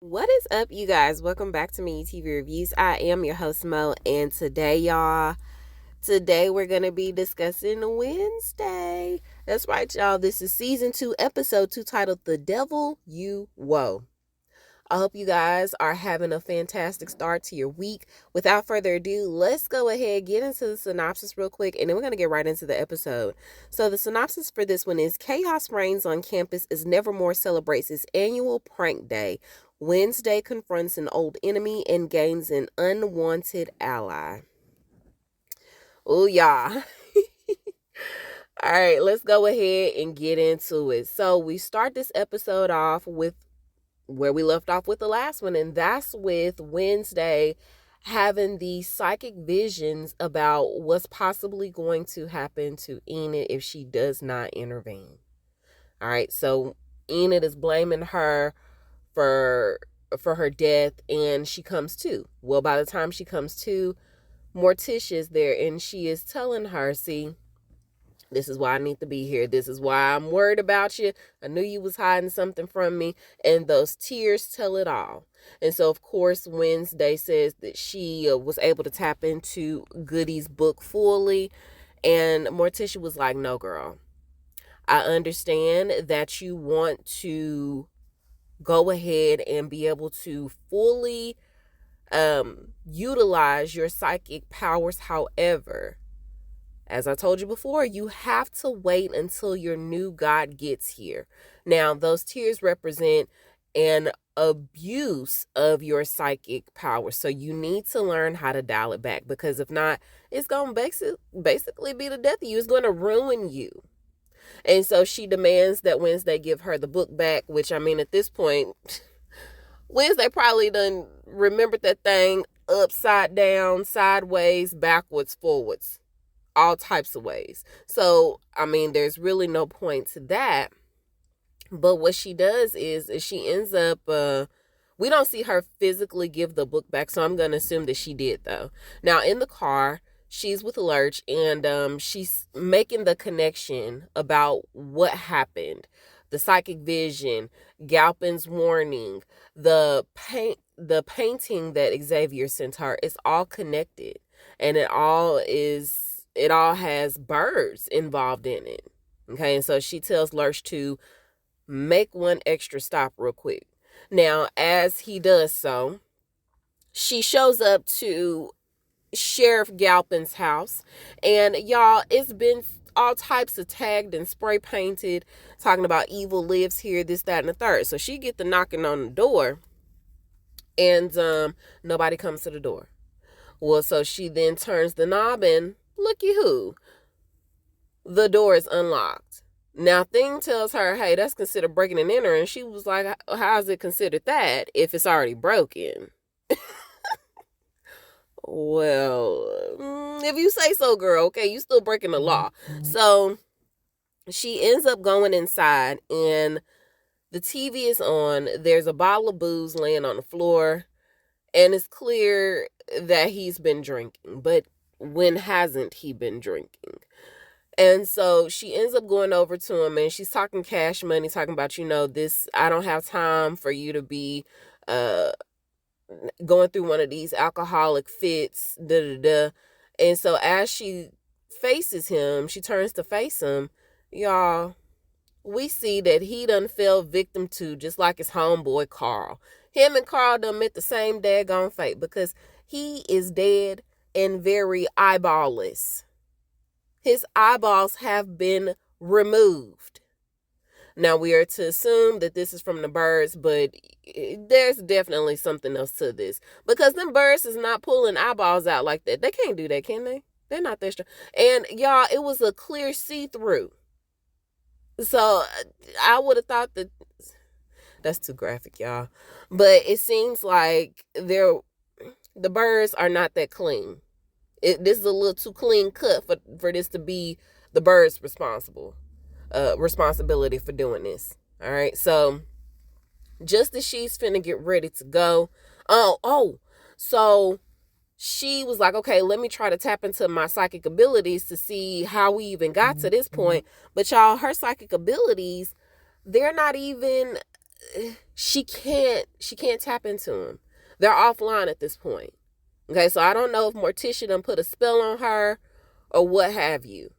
What is up, you guys? Welcome back to Me TV Reviews. I am your host, Mo, and today we're going to be discussing Wednesday. That's right, y'all. This is season 2, episode 2, titled The Devil You Woe. I hope you guys are having a fantastic start to your week. Without further ado, let's go ahead, get into the synopsis real quick, and then we're going to get right into the episode. So the synopsis for this one is: chaos reigns on campus as Nevermore celebrates its annual prank day. Wednesday confronts an old enemy and gains an unwanted ally. Oh, yeah. All right, let's go ahead and get into it. So we start this episode off with where we left off with the last one, and that's with Wednesday having these psychic visions about what's possibly going to happen to Enid if she does not intervene. All right, so Enid is blaming her for her death, and she comes to. Well, by the time she comes to, Morticia's there, and she is telling her, see, this is why I need to be here. This is why I'm worried about you. I knew you was hiding something from me. And those tears tell it all. And so, of course, Wednesday says that she was able to tap into Goody's book fully. And Morticia was like, no, girl. I understand that you want to go ahead and be able to fully utilize your psychic powers. However, as I told you before, you have to wait until your new God gets here. Now, those tears represent an abuse of your psychic power. So you need to learn how to dial it back, because if not, it's going to basically be the death of you. It's going to ruin you. And so she demands that Wednesday give her the book back, which, I mean, at this point, Wednesday probably done remembered that thing upside down, sideways, backwards, forwards, all types of ways. So, I mean, there's really no point to that. But what she does is she ends up, we don't see her physically give the book back, so I'm going to assume that she did, though. Now, in the car, she's with Lurch, and she's making the connection about what happened. The psychic vision, Galpin's warning, the painting that Xavier sent her. It's all connected, and it all has birds involved in it. Okay, and so she tells Lurch to make one extra stop real quick. Now, as he does so, she shows up to Sheriff Galpin's house, and y'all, it's been all types of tagged and spray painted, talking about evil lives here, this, that, and the third. So she get the knocking on the door, and nobody comes to the door. Well, so she then turns the knob, and looky who, the door is unlocked. Now, Thing tells her, hey, that's considered breaking and entering. And she was like, how is it considered that if it's already broken? Well, if you say so, girl, okay, you still breaking the law. So she ends up going inside, and the TV is on. There's a bottle of booze laying on the floor, and it's clear that he's been drinking. But when hasn't he been drinking? And so she ends up going over to him, and she's talking cash money, talking about, this, I don't have time for you to be going through one of these alcoholic fits, And so as she faces him, she turns to face him, y'all, we see that he done fell victim to, just like his homeboy Carl. Him and Carl done met the same daggone fate, because he is dead and very eyeballless. His eyeballs have been removed. Now, we are to assume that this is from the birds, but there's definitely something else to this, because them birds is not pulling eyeballs out like that. They can't do that, can they? They're not that strong. And y'all, it was a clear see-through. So I would have thought that's too graphic, y'all. But it seems like the birds are not that clean. This is a little too clean cut for this to be the bird's responsibility for doing this. All right. So just as she's finna get ready to go, so she was like, okay, let me try to tap into my psychic abilities to see how we even got to this point. But y'all, her psychic abilities, they're not even she can't tap into him. They're offline at this point. Okay, so I don't know if Morticia done put a spell on her or what have you.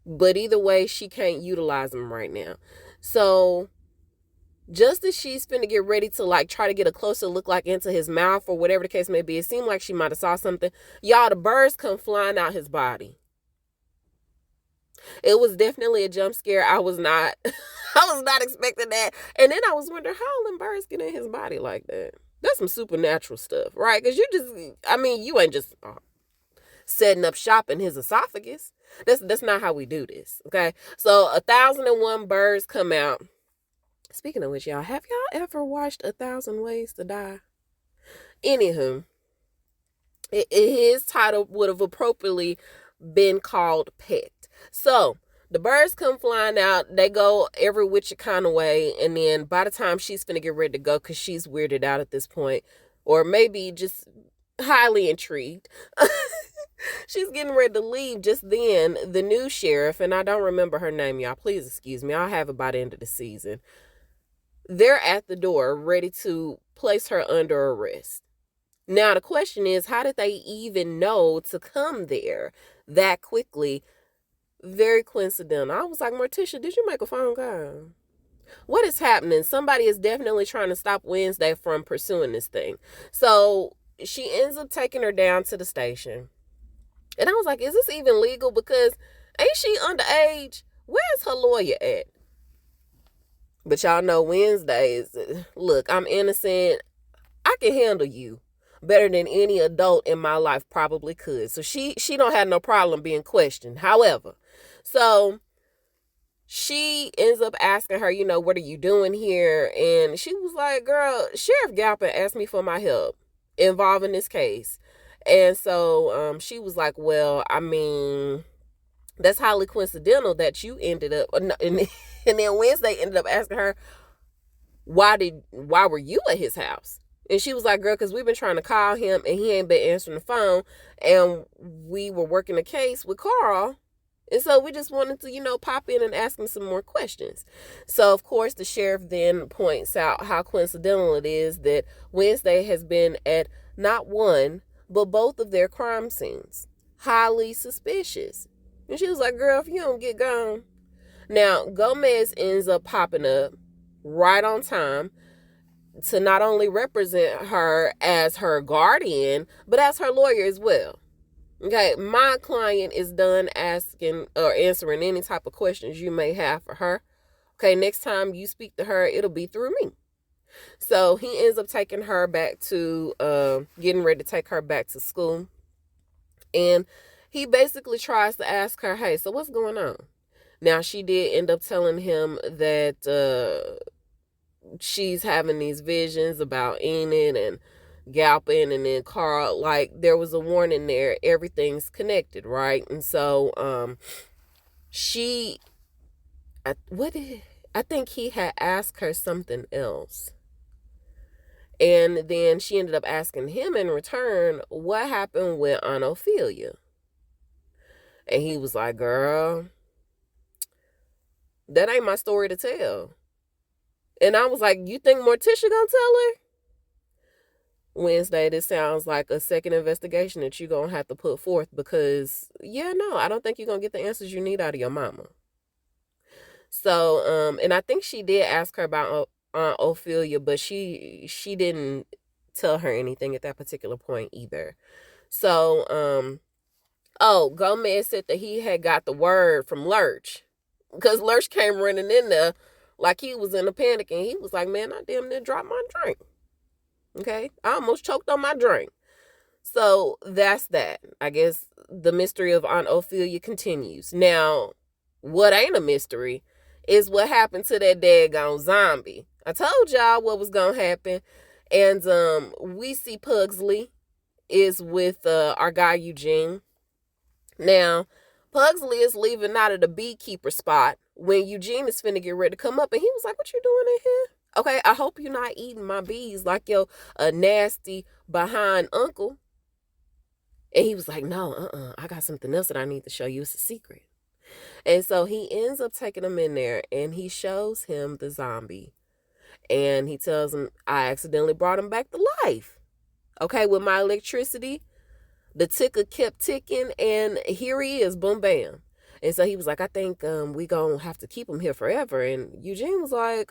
But either way, she can't utilize him right now. So just as she's finna get ready to like try to get a closer look like into his mouth or whatever the case may be, it seemed like she might have saw something. Y'all, the birds come flying out his body. It was definitely a jump scare. I was not expecting that. And then I was wondering how all them birds get in his body like that. That's some supernatural stuff, right? Because you ain't just setting up shop in his esophagus. That's not how we do this, okay? So 1,001 birds come out. Speaking of which, y'all, have y'all ever watched 1,000 Ways to Die? Anywho, his title would have appropriately been called Pet. So the birds come flying out. They go every which kind of way. And then by the time she's finna get ready to go, because she's weirded out at this point, or maybe just highly intrigued, she's getting ready to leave. Just then, the new sheriff, and I don't remember her name, y'all. Please excuse me. I'll have it by the end of the season. They're at the door ready to place her under arrest. Now, the question is, how did they even know to come there that quickly? Very coincidental. I was like, Morticia, did you make a phone call? What is happening? Somebody is definitely trying to stop Wednesday from pursuing this thing. So she ends up taking her down to the station. And I was like, is this even legal? Because ain't she underage? Where's her lawyer at? But y'all know Wednesdays, look, I'm innocent. I can handle you better than any adult in my life probably could. So she don't have no problem being questioned. However, so she ends up asking her, what are you doing here? And she was like, girl, Sheriff Galpin asked me for my help involving this case. And so she was like, well, I mean, that's highly coincidental that you ended up, and then Wednesday ended up asking her, why were you at his house? And she was like, girl, because we've been trying to call him and he ain't been answering the phone. And we were working a case with Carl. And so we just wanted to, pop in and ask him some more questions. So, of course, the sheriff then points out how coincidental it is that Wednesday has been at not one, but both of their crime scenes. Highly suspicious. And she was like, girl, if you don't get gone. Now, Gomez ends up popping up right on time to not only represent her as her guardian, but as her lawyer as well. Okay, my client is done asking or answering any type of questions you may have for her. Okay, next time you speak to her, it'll be through me. So he ends up taking her back to, getting ready to take her back to school. And he basically tries to ask her, hey, so what's going on? Now, she did end up telling him that she's having these visions about Enid and Galpin and then Carl. Like, there was a warning there. Everything's connected, right? And so I think he had asked her something else. And then she ended up asking him in return, what happened with Aunt Ophelia? And he was like, girl, that ain't my story to tell. And I was like, you think Morticia gonna tell her? Wednesday, this sounds like a second investigation that you're gonna have to put forth because, I don't think you're gonna get the answers you need out of your mama. So, and I think she did ask her about Aunt Ophelia, but she didn't tell her anything at that particular point either. So, Gomez said that he had got the word from Lurch because Lurch came running in there like he was in a panic, and he was like, man, I damn near dropped my drink. Okay, I almost choked on my drink. So that's that. I guess the mystery of Aunt Ophelia continues. Now, what ain't a mystery is what happened to that daggone zombie. I told y'all what was gonna happen. And we see Pugsley is with our guy Eugene. Now, Pugsley is leaving out of the beekeeper spot when Eugene is finna get ready to come up, and he was like, what you doing in here? Okay, I hope you're not eating my bees like your nasty behind uncle. And he was like, no, I got something else that I need to show you. It's a secret. And so he ends up taking him in there, and he shows him the zombie. And he tells him, I accidentally brought him back to life. Okay, with my electricity, the ticker kept ticking, and here he is, boom, bam. And so he was like, I think we gonna have to keep him here forever. And Eugene was like,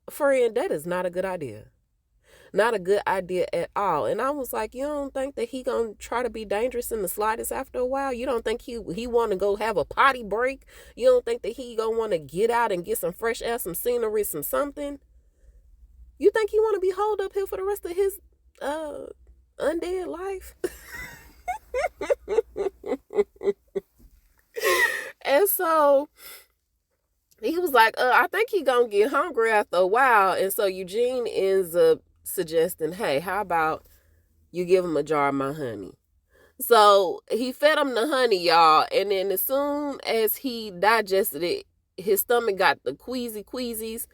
friend, that is not a good idea. Not a good idea at all. And I was like, you don't think that he gonna try to be dangerous in the slightest after a while? You don't think he want to go have a potty break? You don't think that he gonna want to get out and get some fresh air, some scenery, some something? You think he want to be holed up here for the rest of his undead life? And so he was like, I think he gonna get hungry after a while. And so Eugene ends up suggesting, hey, how about you give him a jar of my honey? So he fed him the honey, y'all. And then as soon as he digested it, his stomach got the queasies.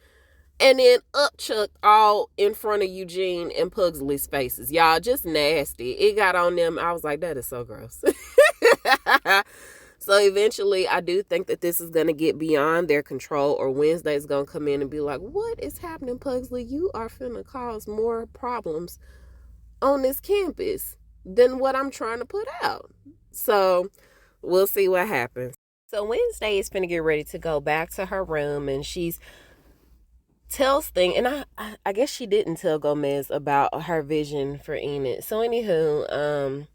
And then up chucked all in front of Eugene and Pugsley's faces. Y'all, just nasty. It got on them. I was like, that is so gross. So eventually, I do think that this is going to get beyond their control, or Wednesday's going to come in and be like, what is happening, Pugsley? You are finna cause more problems on this campus than what I'm trying to put out. So we'll see what happens. So Wednesday is finna get ready to go back to her room, and she's tells thing, and I guess she didn't tell Gomez about her vision for Enid. So anywho,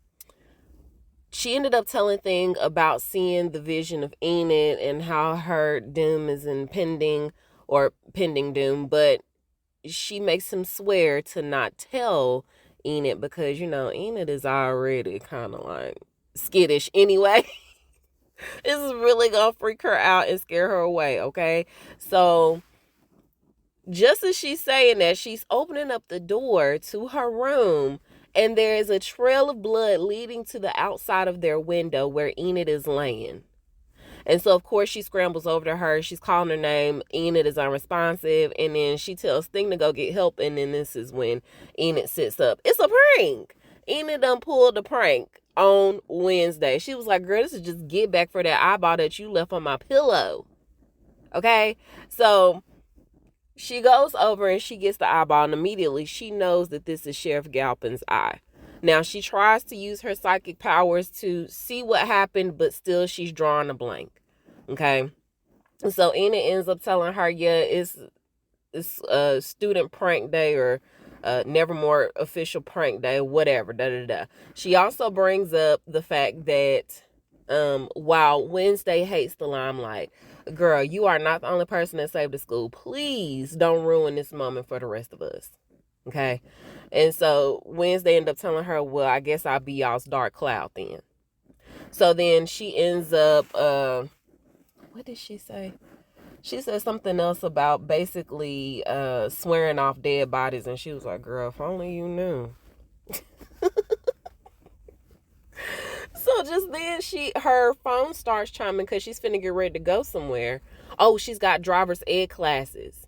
she ended up telling Thing about seeing the vision of Enid and how her doom is impending, or pending doom, but she makes him swear to not tell Enid because, Enid is already kind of like skittish anyway. This is really gonna freak her out and scare her away, okay? So just as she's saying that, she's opening up the door to her room, and there is a trail of blood leading to the outside of their window where Enid is laying. And so, of course, she scrambles over to her. She's calling her name. Enid is unresponsive. And then she tells Thing to go get help. And then this is when Enid sits up. It's a prank. Enid done pulled a prank on Wednesday. She was like, girl, this is just get back for that eyeball that you left on my pillow. Okay? So she goes over and she gets the eyeball, and immediately she knows that this is Sheriff Galpin's eye. Now, she tries to use her psychic powers to see what happened, but still she's drawing a blank. Okay? So Enid ends up telling her, yeah, it's student prank day, or Nevermore official prank day, whatever, da-da-da. She also brings up the fact that while Wednesday hates the limelight, girl, you are not the only person that saved the school. Please don't ruin this moment for the rest of us. Okay? And so Wednesday ended up telling her, well, I guess I'll be y'all's dark cloud then. So then she ends up, what did she say? She said something else about basically swearing off dead bodies. And she was like, girl, if only you knew. So just then her phone starts chiming because she's finna get ready to go somewhere. Oh, she's got driver's ed classes.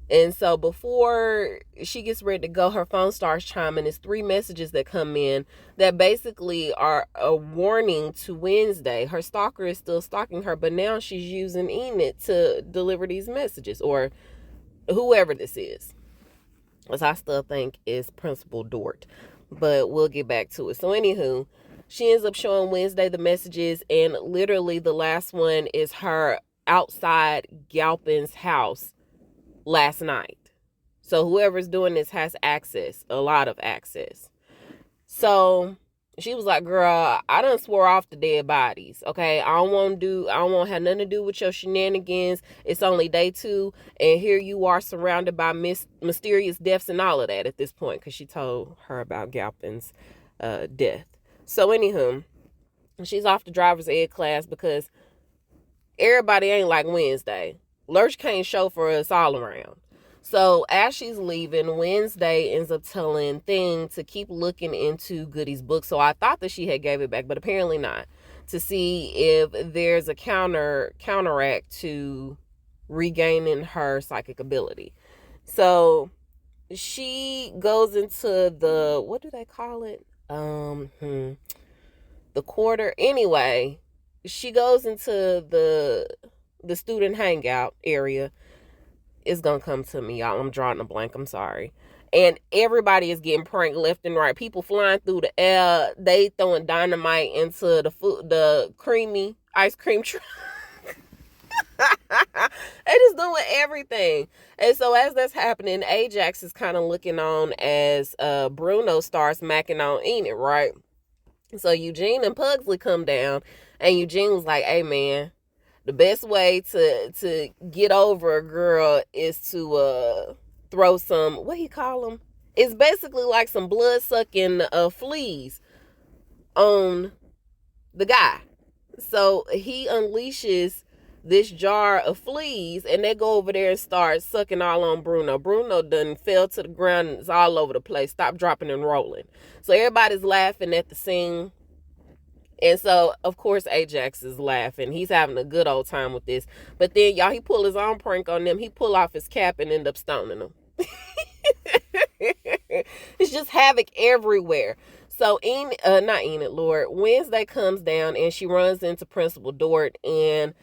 And so before she gets ready to go, her phone starts chiming. It's 3 messages that come in that basically are a warning to Wednesday. Her stalker is still stalking her, but now she's using Enid to deliver these messages, or whoever this is. As I still think is Principal Dort, but we'll get back to it. So anywho, she ends up showing Wednesday the messages, and literally the last one is her outside Galpin's house last night. So whoever's doing this has access, a lot of access. So she was like, girl, I done swore off the dead bodies. Okay, I don't want to have nothing to do with your shenanigans. It's only day 2, and here you are surrounded by mysterious deaths and all of that at this point, because she told her about Galpin's death. So anywho, she's off the driver's ed class because everybody ain't like Wednesday. Lurch can't show for us all around. So as she's leaving, Wednesday ends up telling Thing to keep looking into Goody's book. So I thought that she had gave it back, but apparently not. To see if there's a counteract to regaining her psychic ability. So she goes into the, what do they call it? The quarter. Anyway, she goes into the student hangout area. It's gonna come to me, y'all. I'm drawing a blank. I'm sorry. And everybody is getting pranked left and right. People flying through the air. They throwing dynamite into the creamy ice cream truck. They just doing everything. And so as that's happening, Ajax is kind of looking on as Bruno starts macking on Enid, right? So Eugene and Pugsley come down, and Eugene was like, "Hey man, the best way to get over a girl is to throw some, what he call them? It's basically like some blood sucking fleas on the guy." So he unleashes this jar of fleas, and they go over there and start sucking all on Bruno. Bruno done fell to the ground and it's all over the place. Stop, dropping, and rolling. So everybody's laughing at the scene. And so, of course, Ajax is laughing. He's having a good old time with this. But then, y'all, he pull his own prank on them. He pull off his cap and end up stoning them. It's just havoc everywhere. So, not Enid, Lord. Wednesday comes down and she runs into Principal Dort, and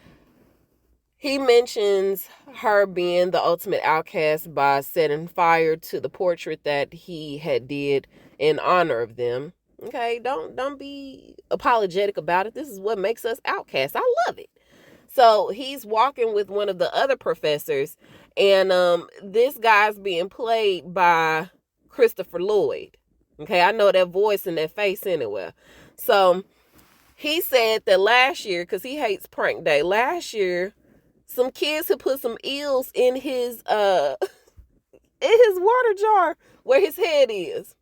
he mentions her being the ultimate outcast by setting fire to the portrait that he had did in honor of them. Okay, don't be apologetic about it. This is what makes us outcasts. I love it. So he's walking with one of the other professors, and this guy's being played by Christopher Lloyd. Okay, I know that voice and that face anywhere. So he said that last year, because he hates prank day, last year some kids had put some eels in his water jar where his head is.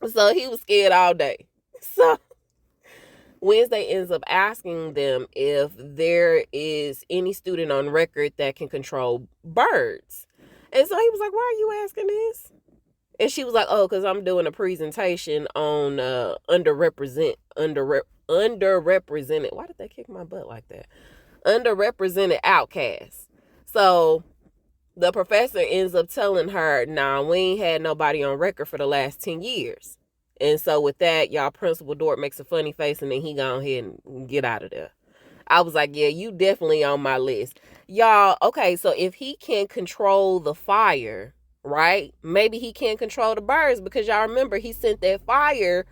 So he was scared all day. So Wednesday ends up asking them if there is any student on record that can control birds. And so he was like, "Why are you asking this?" And she was like, "Oh, because I'm doing a presentation on underrepresented. Why did they kick my butt like that? Underrepresented outcasts." So the professor ends up telling her, "Nah, we ain't had nobody on record for the last 10 years. And so with that, y'all, Principal Dort makes a funny face, and then he go ahead and get out of there. I was like, yeah, you definitely on my list. Y'all, okay, so if he can't control the fire, right, maybe he can't control the birds, because y'all remember he sent that fire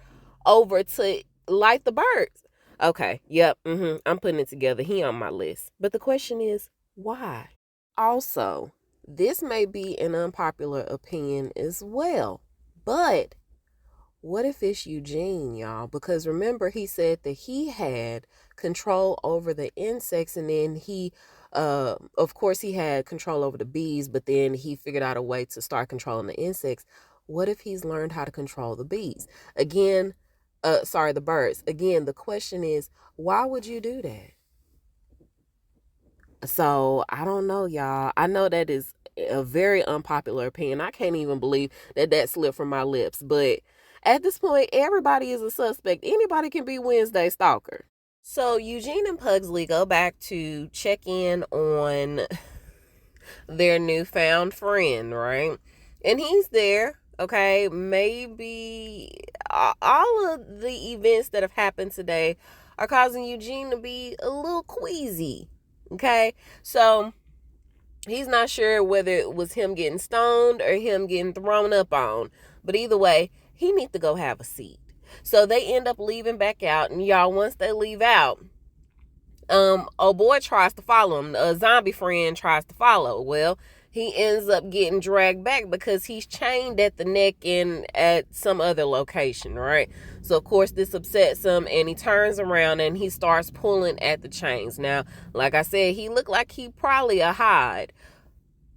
over to light the birds. Okay, yep, I'm putting it together. He on my list. But the question is, why? Also, this may be an unpopular opinion as well, but what if it's Eugene, y'all? Because remember, he said that he had control over the insects, and then he, of course, he had control over the bees, but then he figured out a way to start controlling the insects. What if he's learned how to control the bees? Again, the birds. Again, the question is, why would you do that? So, I don't know, y'all. I know that is a very unpopular opinion. I can't even believe that slipped from my lips, but at this point, everybody is a suspect. Anybody can be Wednesday Stalker. So Eugene and Pugsley go back to check in on their newfound friend, right? And he's there, okay? Maybe all of the events that have happened today are causing Eugene to be a little queasy, okay? So he's not sure whether it was him getting stoned or him getting thrown up on. But either way, he needs to go have a seat. So they end up leaving back out. And y'all, once they leave out, old boy tries to follow him. A zombie friend tries to follow. Well, he ends up getting dragged back because he's chained at the neck and at some other location, right? So, of course, this upsets him, and he turns around and he starts pulling at the chains. Now, like I said, he looked like he probably a hide,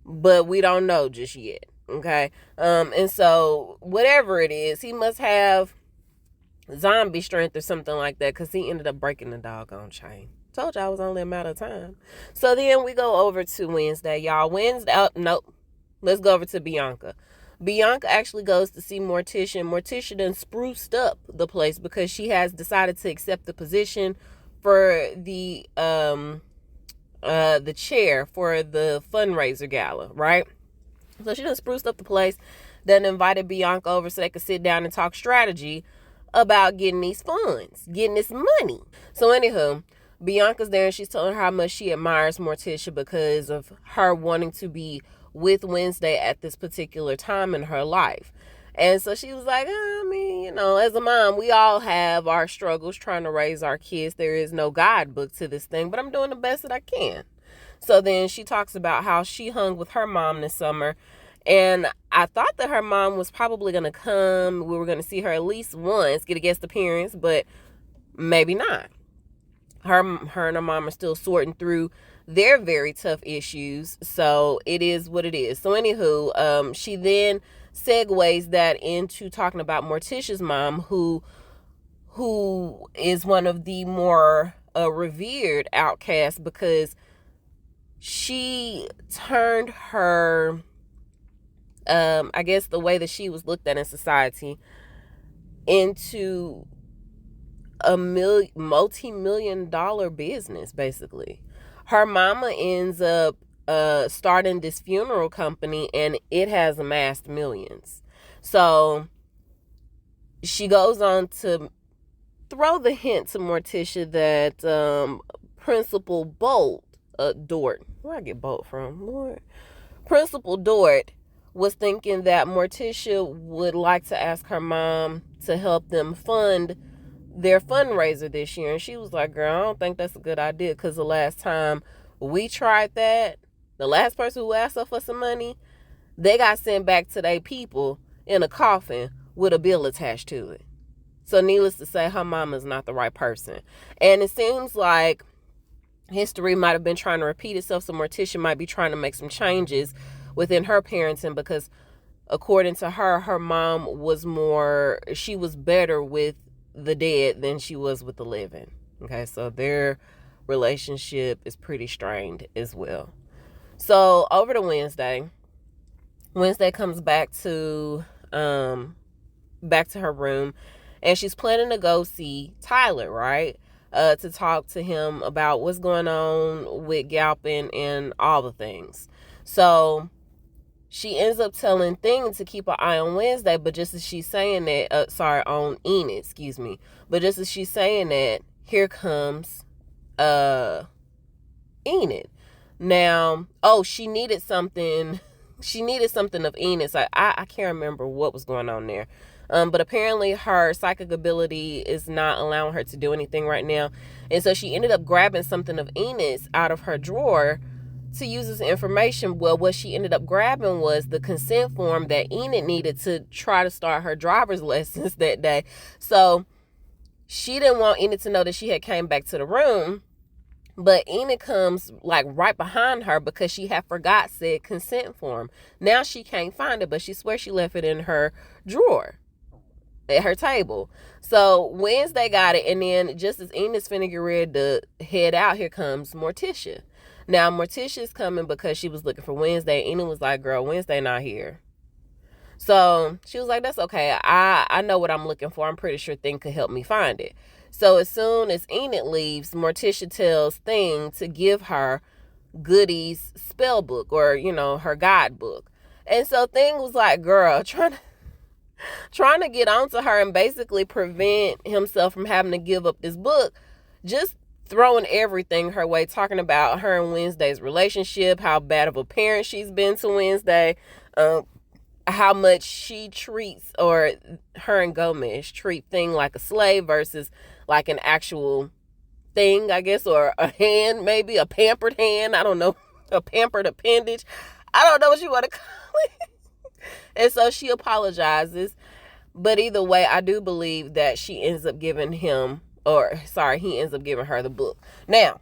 but we don't know just yet, okay? And so, whatever it is, he must have zombie strength or something like that, because he ended up breaking the doggone chain. Told y'all it was only a matter of time. So then we go over to Wednesday, y'all. Nope. Let's go over to Bianca. Bianca actually goes to see Morticia. Morticia done spruced up the place because she has decided to accept the position for the chair for the fundraiser gala, right? So she done spruced up the place, then invited Bianca over so they could sit down and talk strategy about getting these funds, getting this money. So anywho, Bianca's there and she's telling her how much she admires Morticia because of her wanting to be with Wednesday at this particular time in her life. And so she was like, I mean, as a mom, we all have our struggles trying to raise our kids. There is no guidebook to this thing, but I'm doing the best that I can. So then she talks about how she hung with her mom this summer. And I thought that her mom was probably going to come. We were going to see her at least once, get a guest appearance, but maybe not. Her and her mom are still sorting through their very tough issues. So it is what it is. So anywho, she then segues that into talking about Morticia's mom, who is one of the more revered outcasts, because she turned her, I guess the way that she was looked at in society, into a multi-million-dollar business, basically. Her mama ends up starting this funeral company, and it has amassed millions. So she goes on to throw the hint to Morticia that Principal Dort, where I get Bolt from, Lord? Principal Dort was thinking that Morticia would like to ask her mom to help them fund their fundraiser this year. And she was like, girl, I don't think that's a good idea, because the last time we tried that, the last person who asked us for some money, they got sent back to their people in a coffin with a bill attached to it. So needless to say, her mama is not the right person. And it seems like history might have been trying to repeat itself. So Morticia might be trying to make some changes within her parenting, because according to her, her mom she was better with the dead than she was with the living. Okay, so their relationship is pretty strained as well. So over to Wednesday comes back to her room, and she's planning to go see Tyler, right? To talk to him about what's going on with Galpin and all the things. So she ends up telling Thing to keep an eye on Wednesday, but just as she's saying that, on Enid, excuse me. But just as she's saying that, here comes Enid. Now, she needed something. She needed something of Enid's. I can't remember what was going on there. But apparently her psychic ability is not allowing her to do anything right now. And so she ended up grabbing something of Enid's out of her drawer to use this information. Well, what she ended up grabbing was the consent form that Enid needed to try to start her driver's lessons that day. So she didn't want Enid to know that she had came back to the room. But Enid comes like right behind her because she had forgot said consent form. Now she can't find it, but she swears she left it in her drawer at her table. So Wednesday got it, and then just as Enid's finna get ready to head out, here comes Morticia. Now Morticia's coming because she was looking for Wednesday. Enid was like, girl, Wednesday not here. So she was like, that's okay. I know what I'm looking for. I'm pretty sure Thing could help me find it. So as soon as Enid leaves, Morticia tells Thing to give her Goody's spell book, or, her guidebook. And so Thing was like, girl, trying to get onto her and basically prevent himself from having to give up this book, just throwing everything her way, talking about her and Wednesday's relationship, how bad of a parent she's been to Wednesday, how much she treats, or her and Gomez treat Thing like a slave versus like an actual thing, I guess, or a hand, maybe a pampered hand, I don't know, a pampered appendage, I don't know what you want to call it. And so she apologizes, but either way, I do believe that she ends up giving he ends up giving her the book. Now,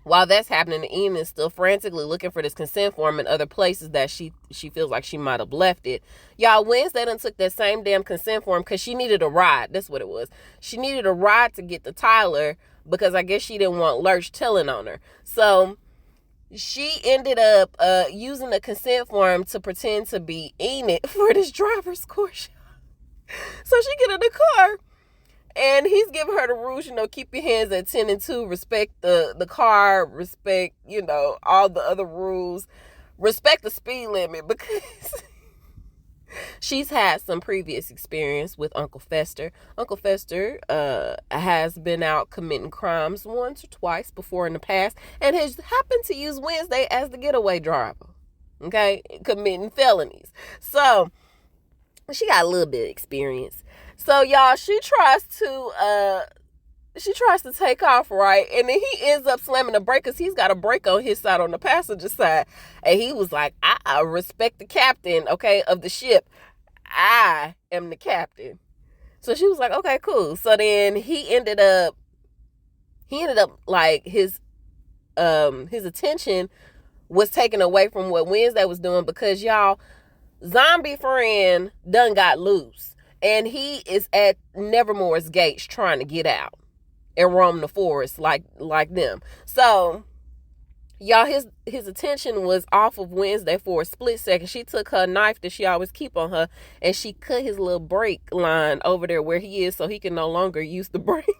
while that's happening, Enid is still frantically looking for this consent form in other places that she feels like she might have left it. Y'all, Wednesday done took that same damn consent form because she needed a ride. That's what it was. She needed a ride to get to Tyler because I guess she didn't want Lurch telling on her. So she ended up using the consent form to pretend to be Enid for this driver's course. So she get in the car, and he's giving her the rules, keep your hands at 10 and 2, respect the car, respect, all the other rules, respect the speed limit, because she's had some previous experience with Uncle Fester. Uncle Fester has been out committing crimes once or twice before in the past, and has happened to use Wednesday as the getaway driver. okay, committing felonies. So she got a little bit of experience. So y'all, she tries to take off, right? And then he ends up slamming the brake because he's got a brake on his side on the passenger side. And he was like, I respect the captain, okay, of the ship. I am the captain. So she was like, okay, cool. So then he ended up like his attention was taken away from what Wednesday was doing because y'all, zombie friend done got loose. And he is at Nevermore's gates trying to get out and roam the forest like them. So y'all, his attention was off of Wednesday for a split second. She took her knife that she always keep on her and she cut his little brake line over there where he is so he can no longer use the brakes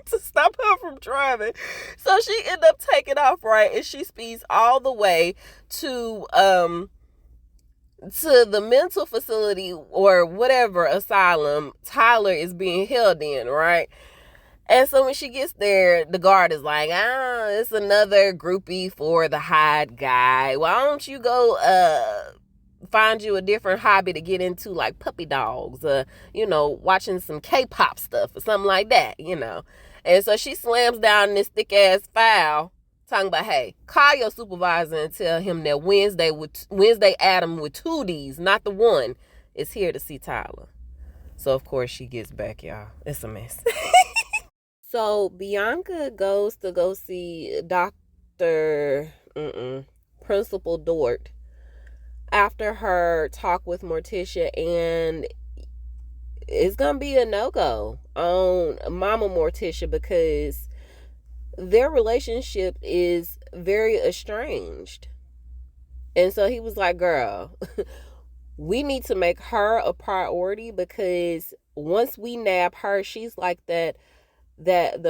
to stop her from driving. So she ended up taking off, right? And she speeds all the way to the mental facility or whatever asylum Tyler is being held in, right? And so when she gets there, the guard is like, it's another groupie for the Hyde guy. Why don't you go find you a different hobby to get into, like puppy dogs, watching some K-pop stuff or something like that, And so she slams down this thick ass file talking about, hey, call your supervisor and tell him that Wednesday Adam with 2 D's, not the one, is here to see Tyler. So of course she gets back, y'all. It's a mess. So Bianca goes to go see Principal Dort after her talk with Morticia, and it's gonna be a no-go on Mama Morticia because their relationship is very estranged. And so he was like, girl, we need to make her a priority because once we nab her, she's like the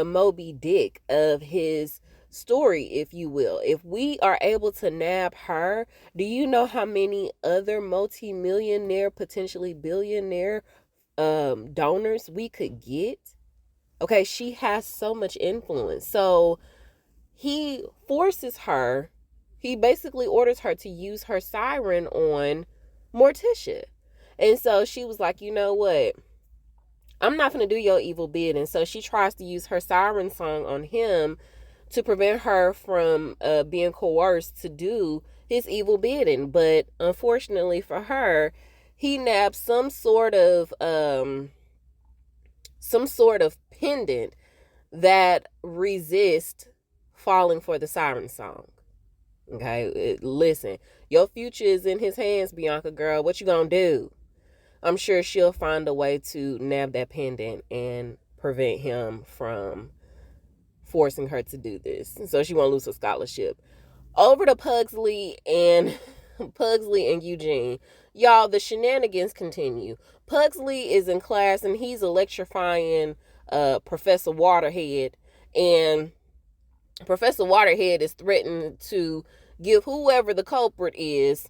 Moby Dick of his story, if you will. If we are able to nab her, do you know how many other multi-millionaire, potentially billionaire donors we could get? Okay, she has so much influence. So he basically orders her to use her siren on Morticia. And so she was like, you know what? I'm not going to do your evil bid. And so she tries to use her siren song on him to prevent her from being coerced to do his evil bidding. But unfortunately for her, he nabbed some sort of pendant that resists falling for the siren song. Okay, listen, your future is in his hands, Bianca girl. What you gonna do? I'm sure she'll find a way to nab that pendant and prevent him from forcing her to do this. So she won't lose her scholarship. Over to Pugsley and Eugene. Y'all, the shenanigans continue. Pugsley is in class and he's electrifying Professor Waterhead. And Professor Waterhead is threatening to give whoever the culprit is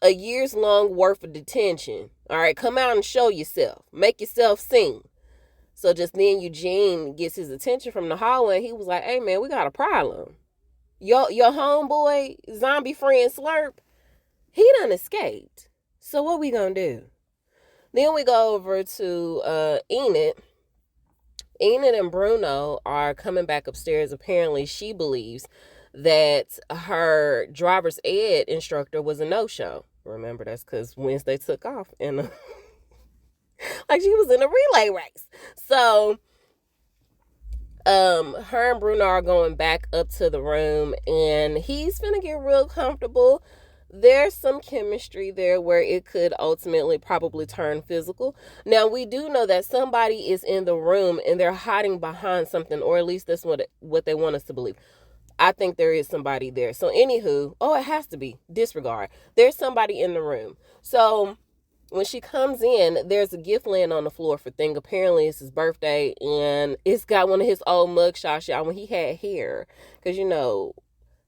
a year's long worth of detention. All right, come out and show yourself. Make yourself seen. So just then Eugene gets his attention from the hallway and he was like, hey man, we got a problem. Your homeboy, zombie friend Slurp, he done escaped. So what we gonna do? Then we go over to Enid. Enid and Bruno are coming back upstairs. Apparently she believes that her driver's ed instructor was a no-show. Remember, that's because Wednesday took off and like she was in a relay race. So her and Bruno are going back up to the room and he's gonna get real comfortable. There's some chemistry there where it could ultimately probably turn physical. Now, we do know that somebody is in the room and they're hiding behind something, or at least that's what they want us to believe. I think there is somebody there. So, anywho, it has to be. Disregard. There's somebody in the room. So, when she comes in, there's a gift laying on the floor for Thing. Apparently, it's his birthday, and it's got one of his old mugshots, y'all, when he had hair. Because,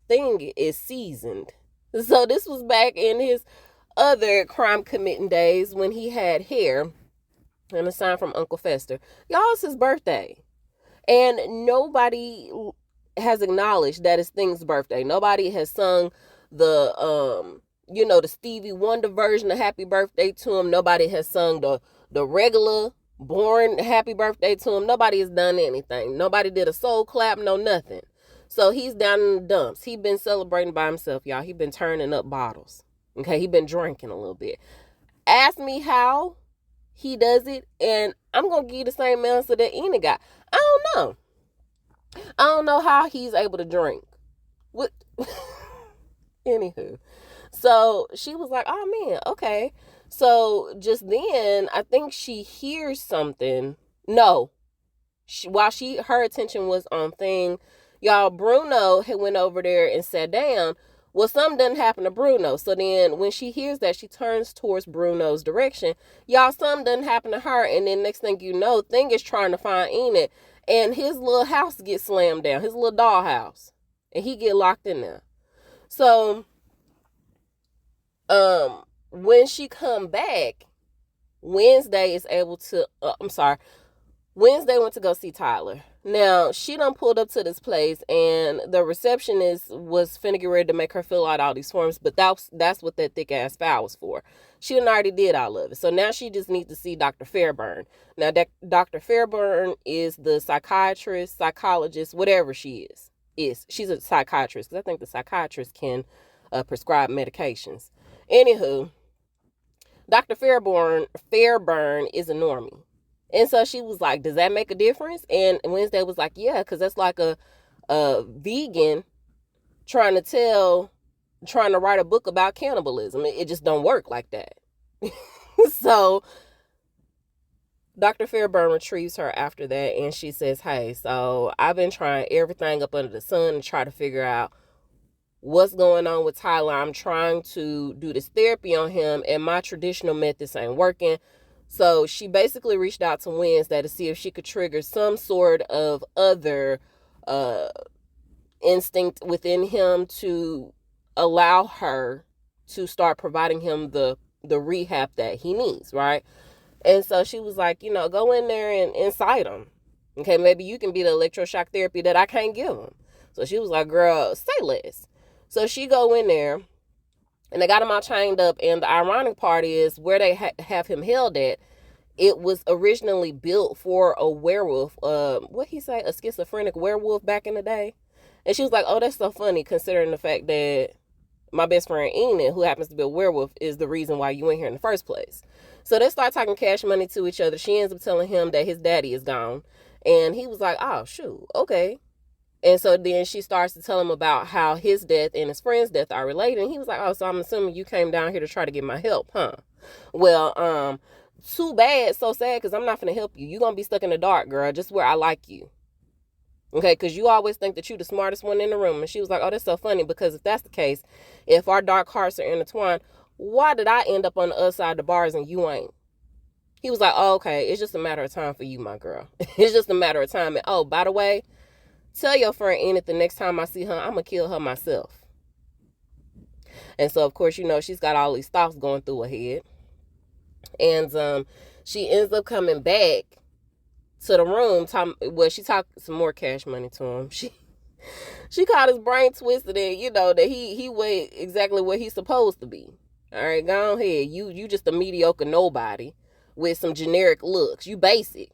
Thing is seasoned. So this was back in his other crime committing days when he had hair and a sign from Uncle Fester. Y'all, it's his birthday. And nobody has acknowledged that it's Thing's birthday. Nobody has sung the Stevie Wonder version of Happy Birthday to him. Nobody has sung the regular boring happy birthday to him. Nobody has done anything. Nobody did a soul clap, no nothing. So he's down in the dumps. He been celebrating by himself, y'all. He been turning up bottles. Okay, he been drinking a little bit. Ask me how he does it, and I'm gonna give you the same answer that Ena got. I don't know. I don't know how he's able to drink. What? Anywho, so she was like, "Oh man, okay." So just then, I think she hears something. No, while her attention was on thing, y'all, Bruno had went over there and sat down. Well, something doesn't happen to Bruno. So then when she hears that, she turns towards Bruno's direction. Y'all, something doesn't happen to her. And then next thing you know, Thing is trying to find Enid. And his little house gets slammed down. His little doll house. And he get locked in there. So, when she come back, Wednesday went to go see Tyler. Now, she done pulled up to this place, and the receptionist was finna get ready to make her fill out all these forms, but that's what that thick-ass file was for. She done already did all of it. So now she just needs to see Dr. Fairburn. Now, Dr. Fairburn is the psychiatrist, psychologist, whatever she is. She's a psychiatrist, because I think the psychiatrist can prescribe medications. Anywho, Dr. Fairburn is a normie. And so she was like, does that make a difference? And Wednesday was like, yeah, because that's like a vegan trying to write a book about cannibalism. It just don't work like that. So Dr. Fairburn retrieves her after that, and she says, hey, so I've been trying everything up under the sun to try to figure out what's going on with Tyler. I'm trying to do this therapy on him, and my traditional methods ain't working. So she basically reached out to Wednesday to see if she could trigger some sort of other instinct within him to allow her to start providing him the rehab that he needs, right? And so she was like, go in there and incite him. Okay, maybe you can be the electroshock therapy that I can't give him. So she was like, girl, say less. So she go in there, and they got him all chained up. And the ironic part is where they have him held at, it was originally built for a werewolf. What he say? A schizophrenic werewolf back in the day. And she was like, oh, that's so funny considering the fact that my best friend Enid, who happens to be a werewolf, is the reason why you went here in the first place. So they start talking cash money to each other. She ends up telling him that his daddy is gone. And he was like, oh, shoot, okay. And so then she starts to tell him about how his death and his friend's death are related. And he was like, oh, so I'm assuming you came down here to try to get my help, huh? Well, too bad, so sad, because I'm not going to help you. You're going to be stuck in the dark, girl, just where I like you. Okay, because you always think that you're the smartest one in the room. And she was like, oh, that's so funny, because if that's the case, if our dark hearts are intertwined, why did I end up on the other side of the bars and you ain't? He was like, oh, okay, it's just a matter of time for you, my girl. It's just a matter of time. And oh, by the way, tell your friend Enid the next time I see her, I'm going to kill her myself. And so, of course, she's got all these thoughts going through her head. And she ends up coming back to the room. She talked some more cash money to him. She caught his brain twisted, and that he weighed exactly what he's supposed to be. All right, go ahead. You just a mediocre nobody with some generic looks. You basic.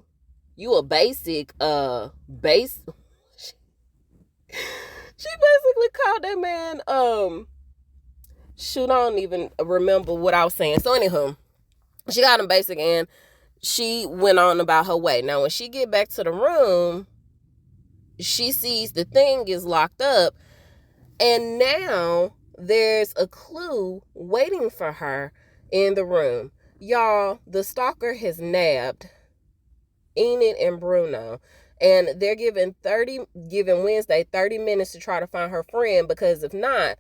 You a basic base. She basically called that man shoot, I don't even remember what I was saying. So anywho, she got him basic, and she went on about her way. Now, when she get back to the room, she sees the Thing is locked up, and now there's a clue waiting for her in the room. Y'all, the stalker has nabbed Enid and Bruno, and they're giving Wednesday 30 minutes to try to find her friend, because if not,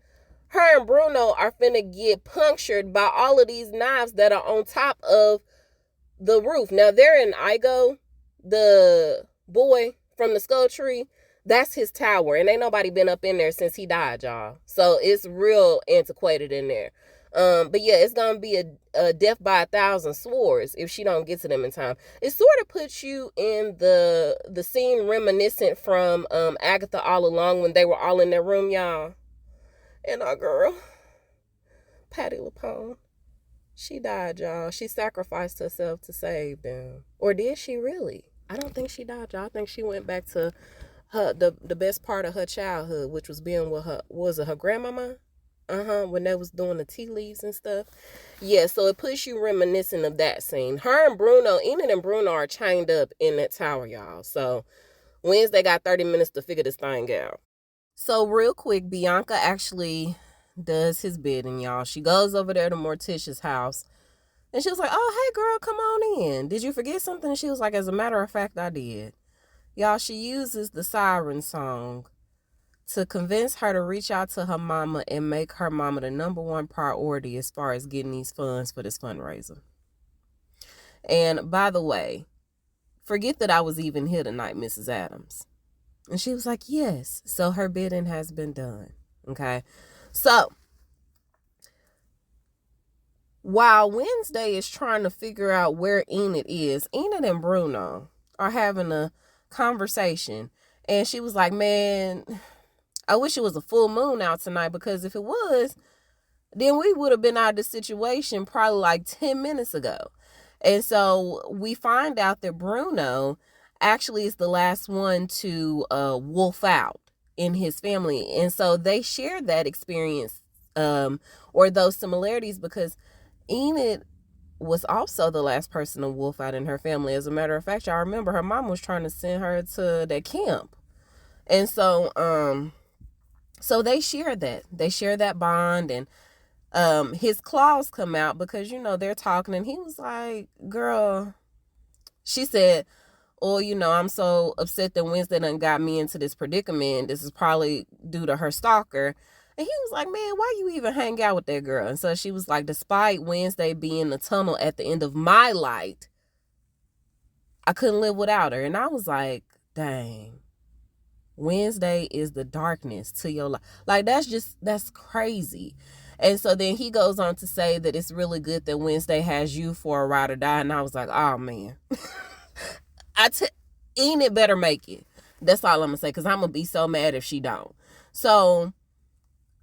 her and Bruno are finna get punctured by all of these knives that are on top of the roof. Now, they're in Igo, the boy from the skull tree. That's his tower, and ain't nobody been up in there since he died, y'all. So it's real antiquated in there. But yeah, it's gonna be a death by 1,000 swords if she don't get to them in time. It sort of puts you in the scene reminiscent from Agatha All Along, when they were all in their room, y'all. And our girl, Patty LaPone, she died, y'all. She sacrificed herself to save them. Or did she really? I don't think she died, y'all. I think she went back to the best part of her childhood, which was being with her grandmama? When they was doing the tea leaves and stuff. Yeah, so it puts you reminiscent of that scene. Her and Bruno, Enid and Bruno are chained up in that tower, y'all. So Wednesday got 30 minutes to figure this thing out. So real quick, Bianca actually does his bidding, y'all. She goes over there to Morticia's house. And she was like, oh, hey, girl, come on in. Did you forget something? And she was like, as a matter of fact, I did. Y'all, she uses the siren song to convince her to reach out to her mama and make her mama the number one priority as far as getting these funds for this fundraiser. And by the way, forget that I was even here tonight, Mrs. Adams. And she was like, yes. So her bidding has been done. Okay. So while Wednesday is trying to figure out where Enid is, Enid and Bruno are having a conversation. And she was like, man, I wish it was a full moon out tonight, because if it was, then we would have been out of this situation probably like 10 minutes ago. And so we find out that Bruno actually is the last one to wolf out in his family. And so they share that experience or those similarities, because Enid was also the last person to wolf out in her family. As a matter of fact, y'all remember her mom was trying to send her to that camp. And so so they share that. They share that bond, and his claws come out because, they're talking, and he was like, girl, she said, oh, I'm so upset that Wednesday done got me into this predicament. This is probably due to her stalker. And he was like, man, why you even hang out with that girl? And so she was like, despite Wednesday being the tunnel at the end of my light, I couldn't live without her. And I was like, dang. Wednesday is the darkness to your life. Like, that's crazy. And so then he goes on to say that it's really good that Wednesday has you for a ride or die. And I was like, oh, man. Enid better make it. That's all I'm going to say, because I'm going to be so mad if she don't. So,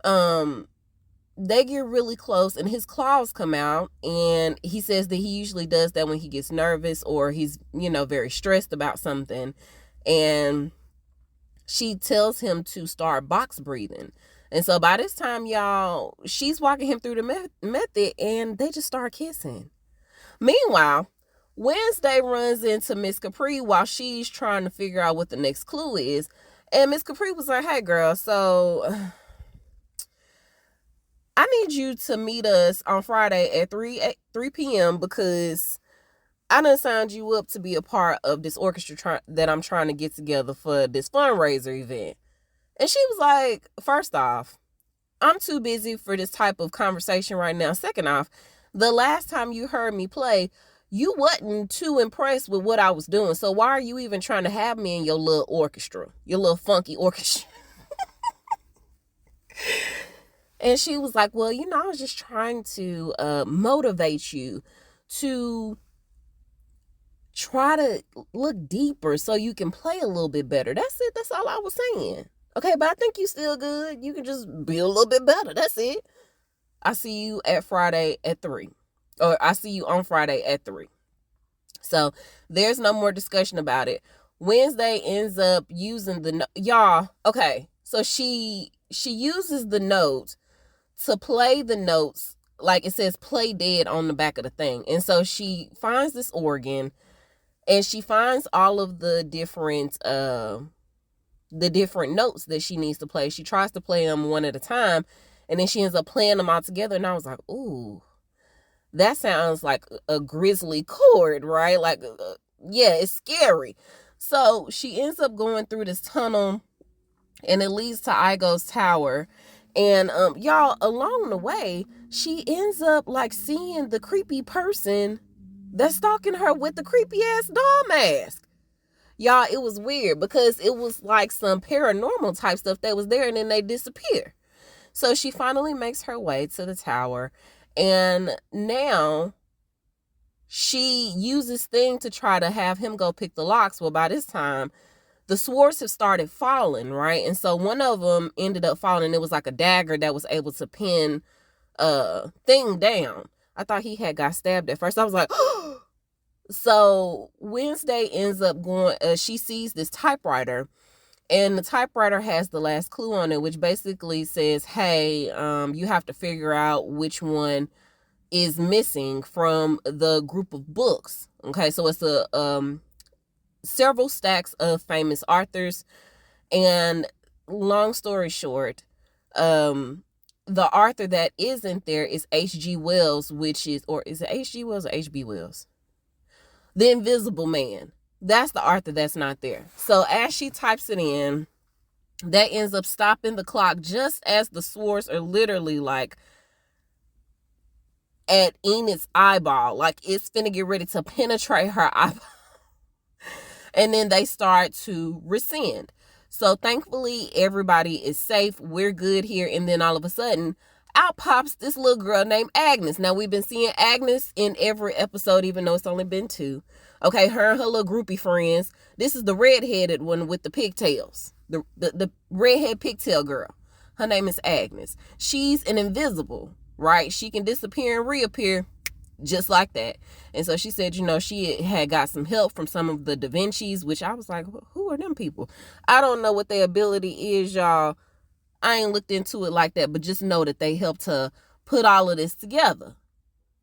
they get really close, and his claws come out, and he says that he usually does that when he gets nervous or he's, very stressed about something. And she tells him to start box breathing. And so by this time, y'all, she's walking him through the method, and they just start kissing. Meanwhile, Wednesday runs into Miss Capri while she's trying to figure out what the next clue is. And Miss Capri was like, hey, girl, so I need you to meet us on Friday at 3 p.m. because I done signed you up to be a part of this orchestra that I'm trying to get together for this fundraiser event. And she was like, first off, I'm too busy for this type of conversation right now. Second off, the last time you heard me play, you wasn't too impressed with what I was doing. So why are you even trying to have me in your little orchestra, your little funky orchestra? And she was like, well, I was just trying to motivate you to try to look deeper so you can play a little bit better. That's it. That's all I was saying. Okay, but I think you still good. You can just be a little bit better. That's it. I see you at Friday at 3. Or I see you on Friday at 3. So there's no more discussion about it. Wednesday ends up using y'all. Okay, so she uses the notes to play the notes. Like it says play dead on the back of the thing. And so she finds this organ, and she finds all of the different notes that she needs to play. She tries to play them one at a time, and then she ends up playing them all together. And I was like, ooh, that sounds like a grisly chord, right? Like, yeah, it's scary. So she ends up going through this tunnel, and it leads to Igo's tower. And y'all, along the way, she ends up like seeing the creepy person that's stalking her with the creepy ass doll mask. Y'all, it was weird because it was like some paranormal type stuff that was there, and then they disappear. So she finally makes her way to the tower, and now she uses Thing to try to have him go pick the locks. Well, by this time, the swords have started falling, right? And so one of them ended up falling. It was like a dagger that was able to pin thing down. I thought he had got stabbed at first. I was like, so Wednesday ends up going, she sees this typewriter, and the typewriter has the last clue on it, which basically says, hey, you have to figure out which one is missing from the group of books. Okay, so it's several stacks of famous authors, and long story short, the author that isn't there is H.G. Wells, is it H.G. Wells or H.B. Wells? The Invisible Man. That's the author that's not there. So as she types it in, that ends up stopping the clock just as the swords are literally like at Enid's eyeball. Like it's finna get ready to penetrate her eyeball. And then they start to rescind. So thankfully, everybody is safe. We're good here. And then all of a sudden, out pops this little girl named Agnes. Now, we've been seeing Agnes in every episode, even though it's only been 2. Okay, her and her little groupie friends. This is the redheaded one with the pigtails. The redhead pigtail girl. Her name is Agnes. She's an invisible, right? She can disappear and reappear just like that. And so she said, she had got some help from some of the Da Vinci's, which I was like, who are them people? I don't know what their ability is, y'all. I ain't looked into it like that, but just know that they helped to put all of this together.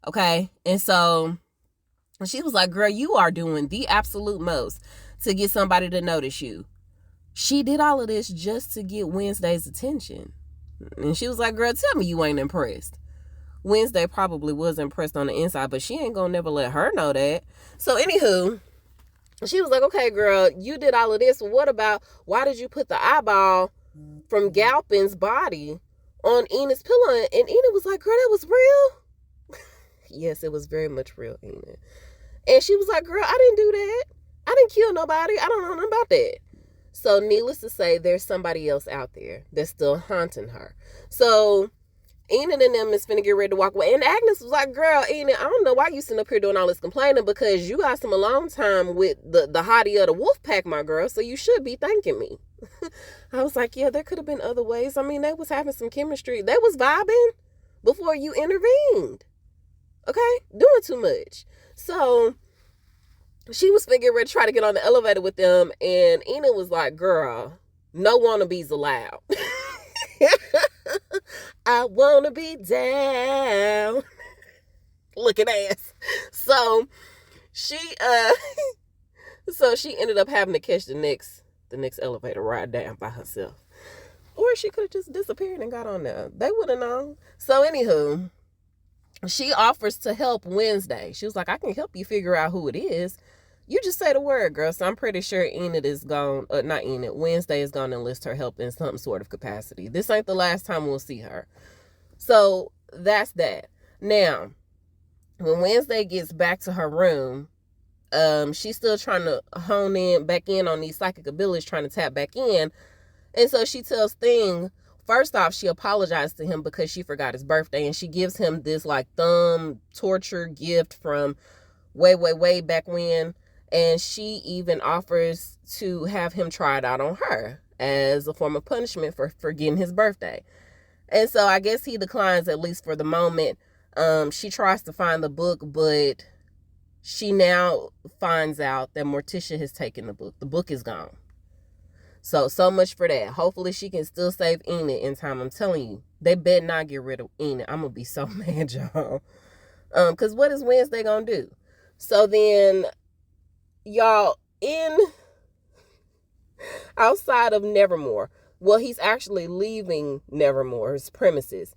Okay? And so she was like, girl, you are doing the absolute most to get somebody to notice you. She did all of this just to get Wednesday's attention. And she was like, girl, tell me you ain't impressed. Wednesday probably was impressed on the inside, but she ain't gonna never let her know that. So anywho, she was like, okay, girl, you did all of this. What about, why did you put the eyeball from Galpin's body on Enid's pillow? And Enid was like, girl, that was real? Yes, it was very much real, Enid. And she was like, girl, I didn't do that. I didn't kill nobody. I don't know nothing about that. So needless to say, there's somebody else out there that's still haunting her. So Enid and them is finna get ready to walk away. And Agnes was like, girl, Enid, I don't know why you sitting up here doing all this complaining, because you got some alone time with the hottie of the wolf pack, my girl, so you should be thanking me. I was like, yeah, there could have been other ways. I mean, they was having some chemistry. They was vibing before you intervened. Okay? Doing too much. So she was finna get ready to try to get on the elevator with them, and Enid was like, girl, no wannabes allowed. I wanna be down. Looking ass. So she ended up having to catch the next elevator ride down by herself. Or she could have just disappeared and got on there. They would have known. So anywho, she offers to help Wednesday. She was like, I can help you figure out who it is. You just say the word, girl. So I'm pretty sure Wednesday is going to enlist her help in some sort of capacity. This ain't the last time we'll see her. So that's that. Now, when Wednesday gets back to her room, she's still trying to hone back in on these psychic abilities, trying to tap back in. And so she tells Thing, first off, she apologized to him because she forgot his birthday, and she gives him this like thumb torture gift from way back when. And she even offers to have him try it out on her as a form of punishment for forgetting his birthday. And so I guess he declines, at least for the moment. She tries to find the book, but she now finds out that Morticia has taken the book. The book is gone. So much for that. Hopefully she can still save Enid in time. I'm telling you, they better not get rid of Enid. I'm going to be so mad, y'all. Because what is Wednesday going to do? So then, y'all, outside of Nevermore, well, he's actually leaving Nevermore's premises.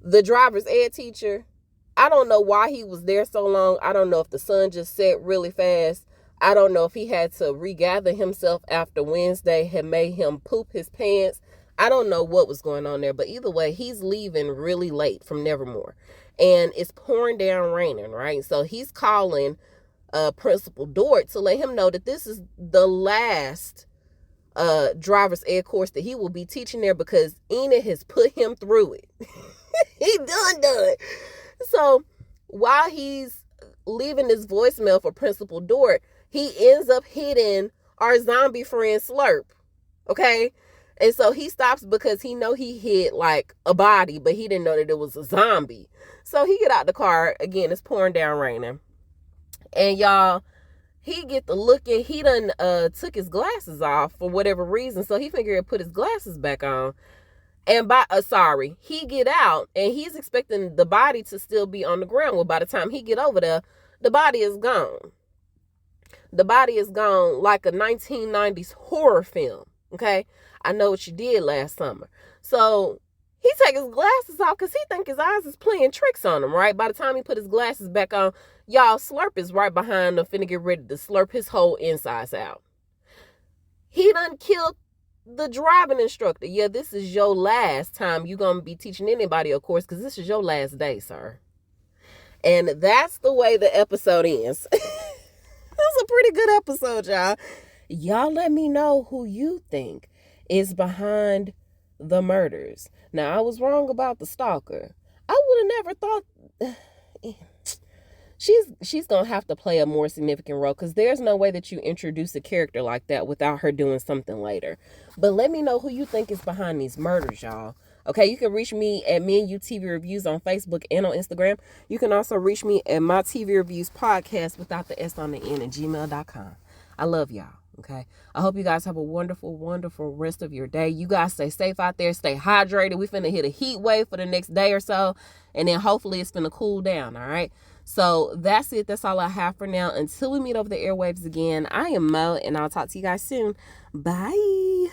The driver's ed teacher, I don't know why he was there so long. I don't know if the sun just set really fast. I don't know if he had to regather himself after Wednesday had made him poop his pants. I don't know what was going on there, but either way, he's leaving really late from Nevermore. And it's pouring down raining, right? So he's calling Principal Dort to let him know that this is the last driver's ed course that he will be teaching there, because Enid has put him through it. He done. So while he's leaving this voicemail for Principal Dort, he ends up hitting our zombie friend Slurp. Okay? And so he stops because he know he hit like a body, but he didn't know that it was a zombie. So he get out the car. Again, it's pouring down raining. And y'all, he get the looking. He done took his glasses off for whatever reason. So he figured he'd put his glasses back on. And he get out and he's expecting the body to still be on the ground. Well, by the time he get over there, the body is gone. The body is gone like a 1990s horror film. Okay, I know what you did last summer. So he take his glasses off because he think his eyes is playing tricks on him, right? By the time he put his glasses back on, y'all, Slurp is right behind him, finna get ready to slurp his whole insides out. He done killed the driving instructor. Yeah, this is your last time you gonna be teaching anybody a course because this is your last day, sir. And that's the way the episode ends. That's a pretty good episode, y'all. Y'all let me know who you think is behind the murders. Now, I was wrong about the stalker. I would have never thought she's going to have to play a more significant role because there's no way that you introduce a character like that without her doing something later. But let me know who you think is behind these murders, y'all. Okay, you can reach me at Me and You TV Reviews on Facebook and on Instagram. You can also reach me at My TV Reviews Podcast without the S on the end at gmail.com. I love y'all. Okay, I hope you guys have a wonderful, wonderful rest of your day. You guys stay safe out there. Stay hydrated. We finna hit a heat wave for the next day or so. And then hopefully it's finna cool down. All right. So that's it. That's all I have for now. Until we meet over the airwaves again, I am Mo, and I'll talk to you guys soon. Bye.